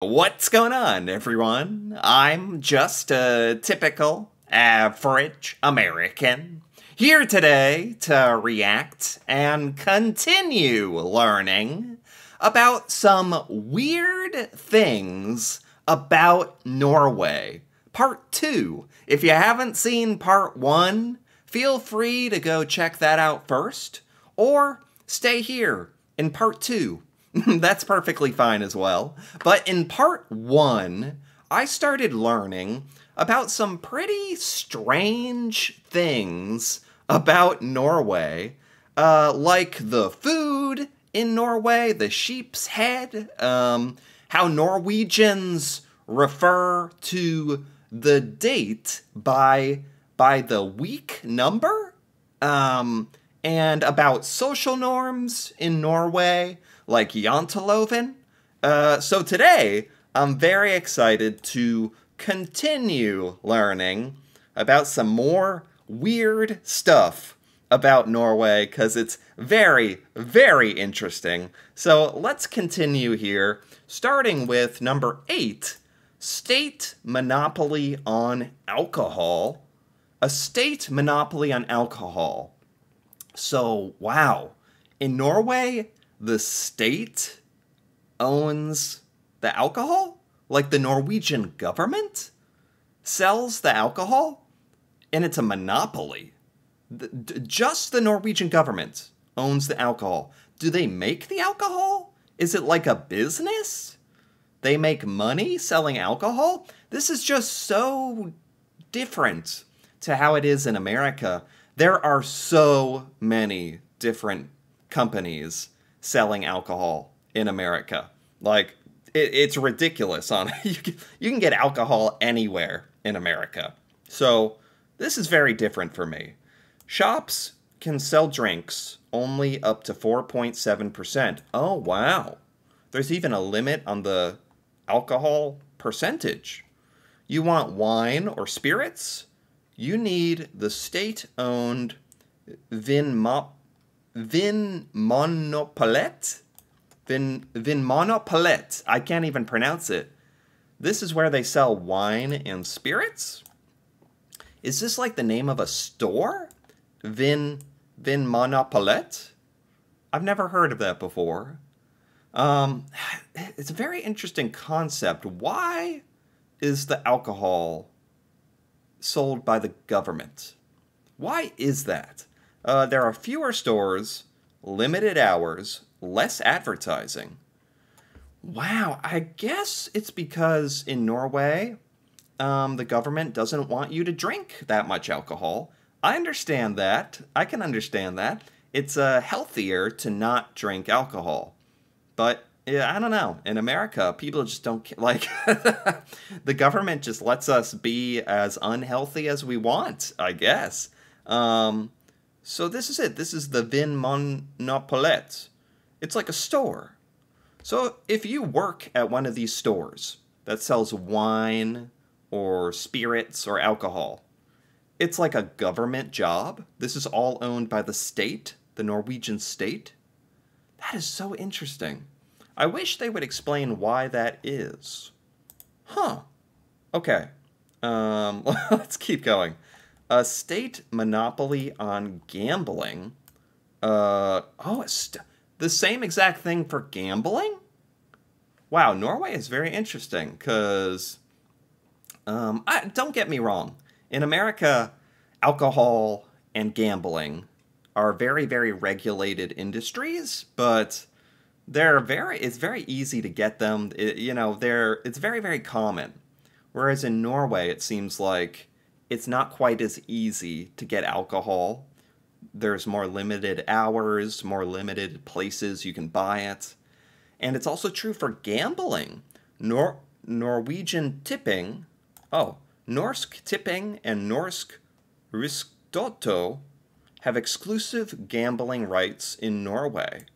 What's going on, everyone? I'm just a typical, average American, here today to react and continue learning about some weird things about Norway. Part 2. If you haven't seen Part 1, feel free to go check that out first, or stay here in Part 2. That's perfectly fine as well. But in Part 1, I started learning about some pretty strange things about Norway, like the food in Norway, the sheep's head, how Norwegians refer to the date by the week number, and about social norms in Norway, like janteloven. So today, I'm very excited to continue learning about some more weird stuff about Norway, because it's very, very interesting. So let's continue here, starting with number 8, state monopoly on alcohol. A state monopoly on alcohol. So, wow. In Norway, the state owns the alcohol? Like the Norwegian government sells the alcohol? And it's a monopoly. Just the Norwegian government owns the alcohol. Do they make the alcohol? Is it like a business? They make money selling alcohol? This is just so different to how it is in America. There are so many different companies selling alcohol in America. Like, it's ridiculous. You can get alcohol anywhere in America. So this is very different for me. Shops can sell drinks only up to 4.7%. Oh, wow. There's even a limit on the alcohol percentage. You want wine or spirits? You need the state-owned Vinmonopolet? Vinmonopolet. I can't even pronounce it. This is where they sell wine and spirits? Is this like the name of a store? Vinmonopolet? I've never heard of that before. It's a very interesting concept. Why is the alcohol sold by the government? Why is that? There are fewer stores, limited hours, less advertising. Wow, I guess it's because in Norway, the government doesn't want you to drink that much alcohol. I understand that. I can understand that. It's healthier to not drink alcohol. But yeah, I don't know. In America, people just don't like. The government just lets us be as unhealthy as we want, I guess. So this is it. This is the Vinmonopolet. It's like a store. So if you work at one of these stores that sells wine or spirits or alcohol, it's like a government job. This is all owned by the state, the Norwegian state. That is so interesting. I wish they would explain why that is. Huh. Okay. Let's keep going. A state monopoly on gambling. The same exact thing for gambling? Wow, Norway is very interesting, because, don't get me wrong. In America, alcohol and gambling are very, very regulated industries, but it's very easy to get them. It's very, very common. Whereas in Norway, it seems like it's not quite as easy to get alcohol. There's more limited hours, more limited places you can buy it. And it's also true for gambling. Norwegian tipping, Norsk tipping and Norsk Rikstoto have exclusive gambling rights in Norway.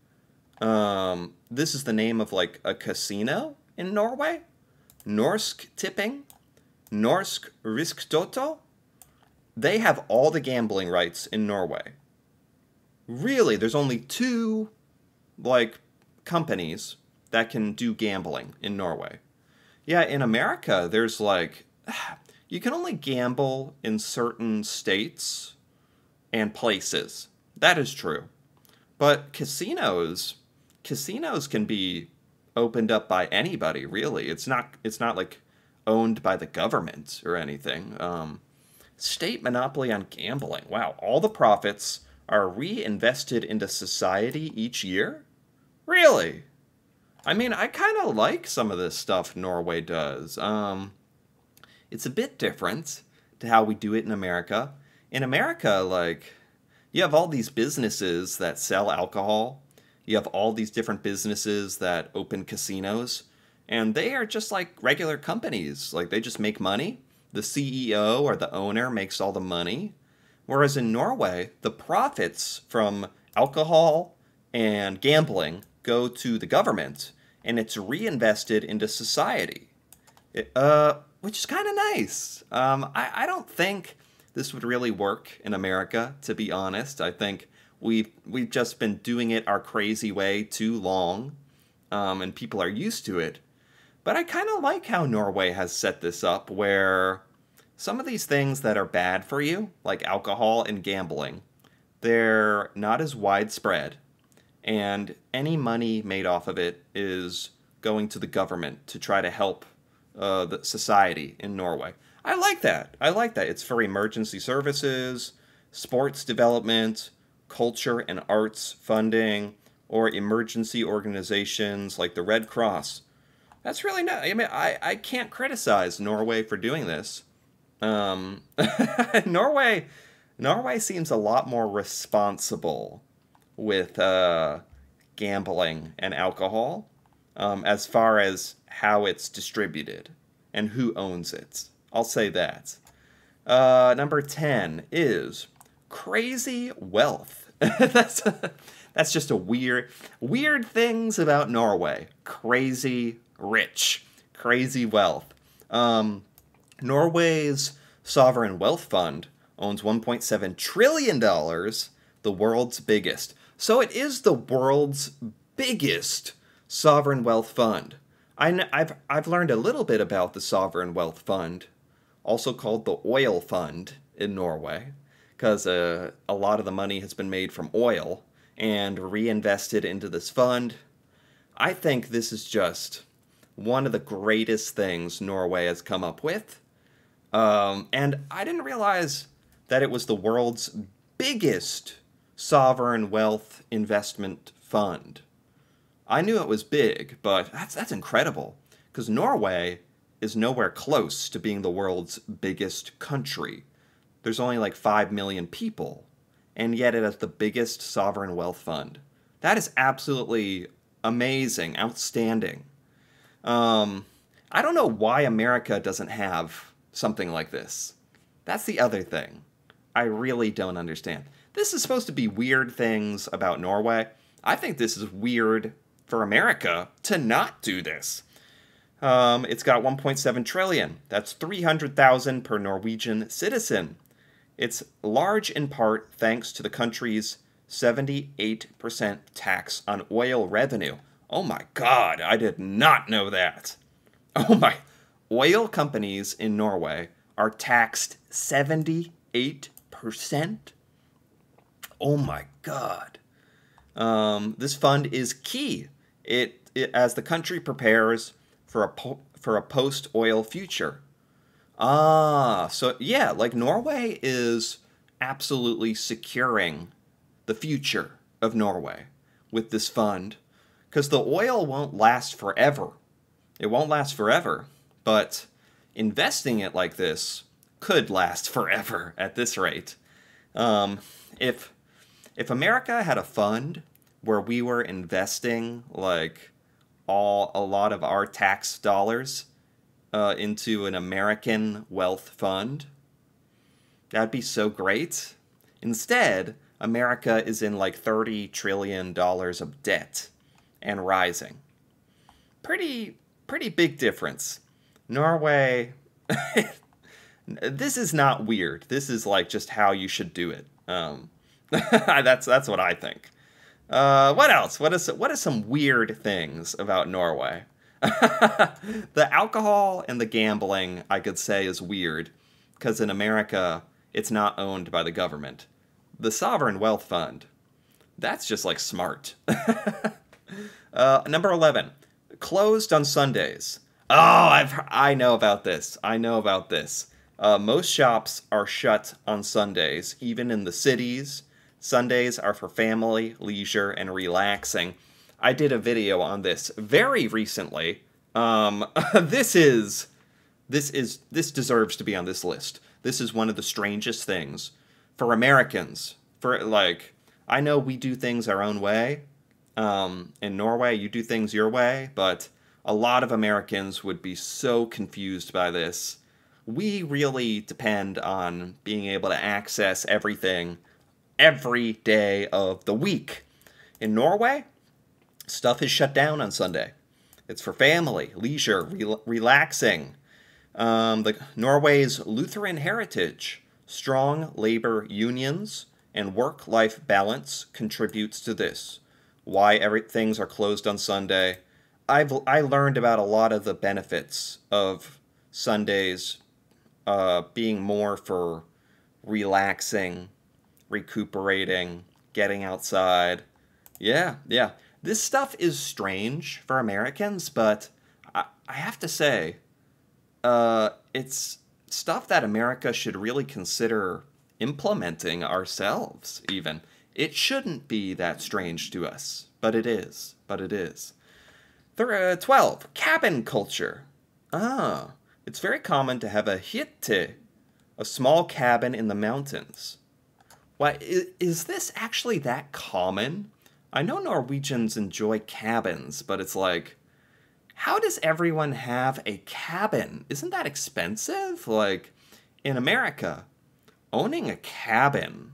This is the name of like a casino in Norway. Norsk tipping, Norsk Rikstoto, they have all the gambling rights in Norway. Really, there's only 2 companies that can do gambling in Norway. Yeah, in America, there's like, you can only gamble in certain states and places. That is true. But casinos can be opened up by anybody, really. It's not like owned by the government or anything. State monopoly on gambling. Wow, all the profits are reinvested into society each year? Really? I mean, I kind of like some of this stuff Norway does. It's a bit different to how we do it in America. In America, like, you have all these businesses that sell alcohol. You have all these different businesses that open casinos. And they are just like regular companies. Like, they just make money. The CEO or the owner makes all the money. Whereas in Norway, the profits from alcohol and gambling go to the government, and it's reinvested into society. Which is kind of nice. I don't think this would really work in America, to be honest. I think we've just been doing it our crazy way too long, and people are used to it. But I kind of like how Norway has set this up, where some of these things that are bad for you, like alcohol and gambling, they're not as widespread, and any money made off of it is going to the government to try to help the society in Norway. I like that. I like that. It's for emergency services, sports development, culture and arts funding, or emergency organizations like the Red Cross. That's really nice. I mean, I can't criticize Norway for doing this. Um, Norway, Norway seems a lot more responsible with gambling and alcohol, as far as how it's distributed and who owns it. I'll say that. Number 10 is crazy wealth. That's just a weird things about Norway. Crazy rich, crazy wealth. Norway's sovereign wealth fund owns $1.7 trillion, the world's biggest. So it is the world's biggest sovereign wealth fund. I've learned a little bit about the sovereign wealth fund, also called the oil fund in Norway, because a lot of the money has been made from oil and reinvested into this fund. I think this is just one of the greatest things Norway has come up with. And I didn't realize that it was the world's biggest sovereign wealth investment fund. I knew it was big, but that's incredible, because Norway is nowhere close to being the world's biggest country. There's only like 5 million people, and yet it has the biggest sovereign wealth fund. That is absolutely amazing, outstanding. I don't know why America doesn't have something like this. That's the other thing. I really don't understand. This is supposed to be weird things about Norway. I think this is weird for America to not do this. It's got 1.7 trillion. That's 300,000 per Norwegian citizen. It's large in part thanks to the country's 78% tax on oil revenue. Oh my God, I did not know that. Oh my, oil companies in Norway are taxed 78%? Oh my God. This fund is key. It as the country prepares for a post-oil future. So yeah, like Norway is absolutely securing the future of Norway with this fund, because the oil won't last forever. It won't last forever, but investing it like this could last forever at this rate. If America had a fund where we were investing like a lot of our tax dollars into an American wealth fund, that'd be so great. Instead, America is in like $30 trillion of debt and rising. Pretty big difference. Norway, this is not weird. This is like just how you should do it. That's what I think. What else? What are some weird things about Norway? The alcohol and the gambling, I could say, is weird, because in America, it's not owned by the government. The Sovereign Wealth Fund, that's just like smart. Number 11, closed on Sundays. Oh, I know about this. I know about this. Most shops are shut on Sundays, even in the cities. Sundays are for family, leisure, and relaxing. I did a video on this very recently. This deserves to be on this list. This is one of the strangest things for Americans. For like, I know we do things our own way. In Norway, you do things your way, but a lot of Americans would be so confused by this. We really depend on being able to access everything every day of the week. In Norway, stuff is shut down on Sunday. It's for family, leisure, relaxing. Norway's Lutheran heritage, strong labor unions, and work-life balance contributes to this. Why things are closed on Sunday. I learned about a lot of the benefits of Sundays being more for relaxing, recuperating, getting outside. Yeah. This stuff is strange for Americans, but I have to say, it's stuff that America should really consider implementing ourselves, even. It shouldn't be that strange to us, but it is. 12, cabin culture. It's very common to have a hytte, a small cabin in the mountains. Why, is this actually that common? I know Norwegians enjoy cabins, but it's like, how does everyone have a cabin? Isn't that expensive? Like, in America, owning a cabin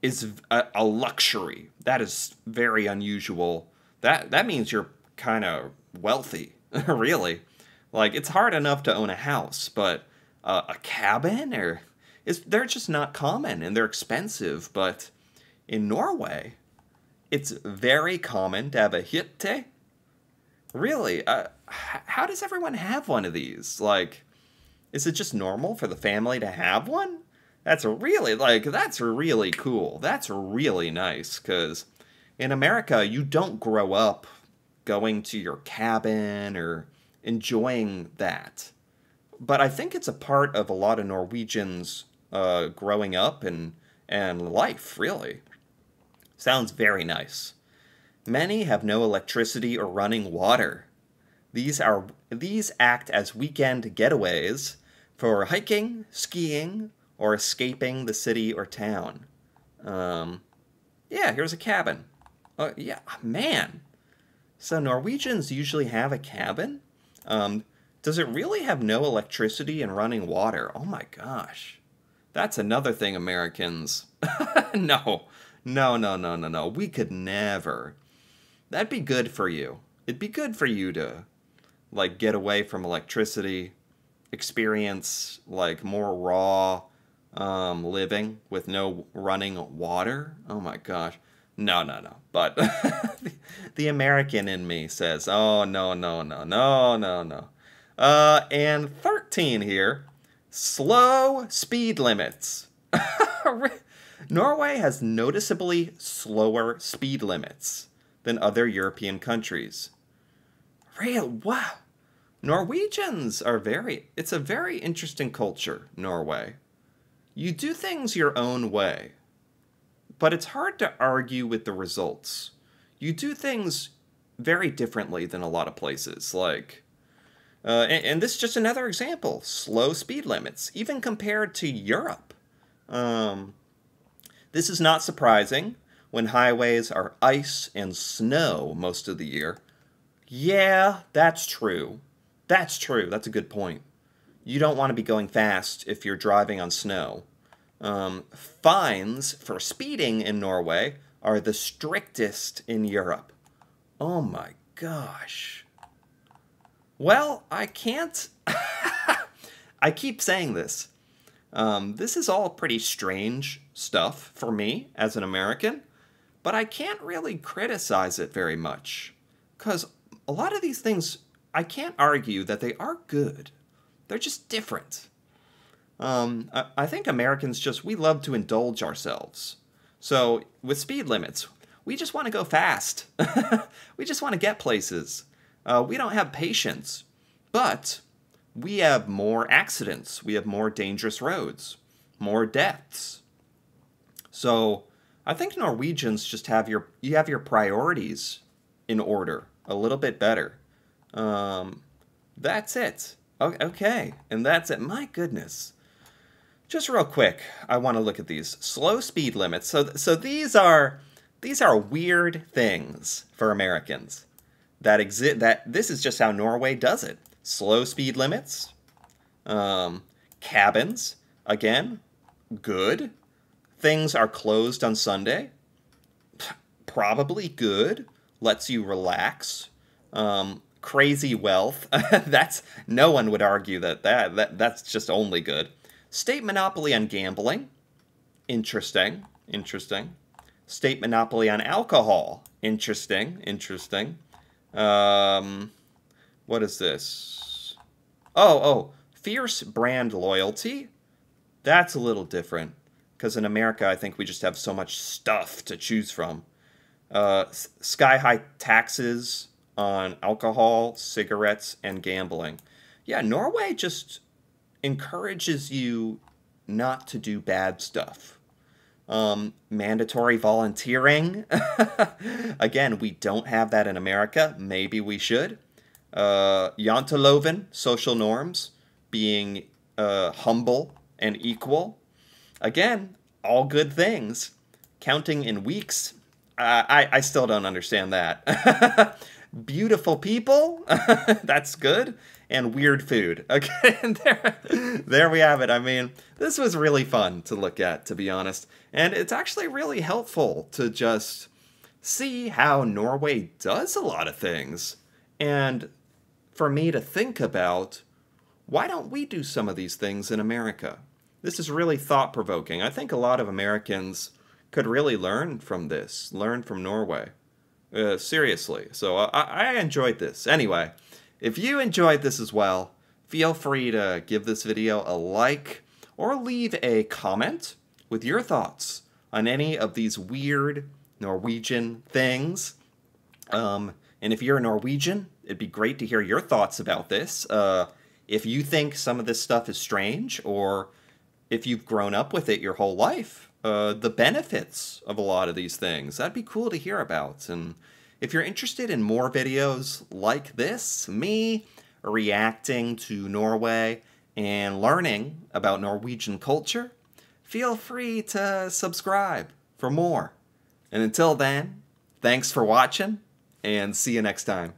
is a luxury. That is very unusual. That means you're kind of wealthy, really. Like, it's hard enough to own a house, but a cabin? They're just not common, and they're expensive. But in Norway, it's very common to have a hytte. Really? How does everyone have one of these? Like, is it just normal for the family to have one? That's really cool. That's really nice, because in America, you don't grow up going to your cabin or enjoying that. But I think it's a part of a lot of Norwegians growing up and life, really. Sounds very nice. Many have no electricity or running water. These act as weekend getaways for hiking, skiing, or escaping the city or town. Yeah, here's a cabin. Yeah, man. So Norwegians usually have a cabin? Does it really have no electricity and running water? Oh my gosh. That's another thing Americans... No. We could never. That'd be good for you. It'd be good for you to, like, get away from electricity, experience, like, more raw living with no running water. Oh my gosh. No. But the American in me says, oh, no. And 13 here, slow speed limits. Norway has noticeably slower speed limits than other European countries. Wow. Norwegians are it's a very interesting culture, Norway. You do things your own way, but it's hard to argue with the results. You do things very differently than a lot of places, like... and this is just another example. Slow speed limits, even compared to Europe. This is not surprising when highways are ice and snow most of the year. Yeah, that's true. That's a good point. You don't want to be going fast if you're driving on snow. Fines for speeding in Norway are the strictest in Europe. Oh my gosh. Well, I can't... I keep saying this. This is all pretty strange stuff for me as an American, but I can't really criticize it very much, because a lot of these things I can't argue that they are good. They're just different. I think Americans we love to indulge ourselves. So with speed limits, we just want to go fast. We just want to get places. We don't have patience, but we have more accidents. We have more dangerous roads, more deaths. So I think Norwegians just you have your priorities in order a little bit better. That's it. Okay, and that's it. My goodness. Just real quick, I want to look at these slow speed limits. So these are weird things for Americans that exist. This is just how Norway does it. Slow speed limits, cabins. Again, good. Things are closed on Sunday. Probably good. Lets you relax. Crazy wealth. No one would argue that's just only good. State monopoly on gambling. Interesting. State monopoly on alcohol. Interesting. What is this? Oh, fierce brand loyalty. That's a little different. Because in America, I think we just have so much stuff to choose from. Sky-high taxes on alcohol, cigarettes, and gambling. Yeah, Norway just encourages you not to do bad stuff. Mandatory volunteering. Again, we don't have that in America. Maybe we should. Janteloven, social norms, being humble and equal. Again, all good things. Counting in weeks. I still don't understand that. Beautiful people. That's good. And weird food. Okay, and there we have it. I mean, this was really fun to look at, to be honest. And it's actually really helpful to just see how Norway does a lot of things. And for me to think about, why don't we do some of these things in America? This is really thought-provoking. I think a lot of Americans could really learn from this, learn from Norway. Seriously. So I enjoyed this. Anyway, if you enjoyed this as well, feel free to give this video a like or leave a comment with your thoughts on any of these weird Norwegian things. And if you're a Norwegian, it'd be great to hear your thoughts about this. If you think some of this stuff is strange, or if you've grown up with it your whole life, the benefits of a lot of these things, that'd be cool to hear about. And if you're interested in more videos like this, me reacting to Norway and learning about Norwegian culture, feel free to subscribe for more. And until then, thanks for watching, and see you next time.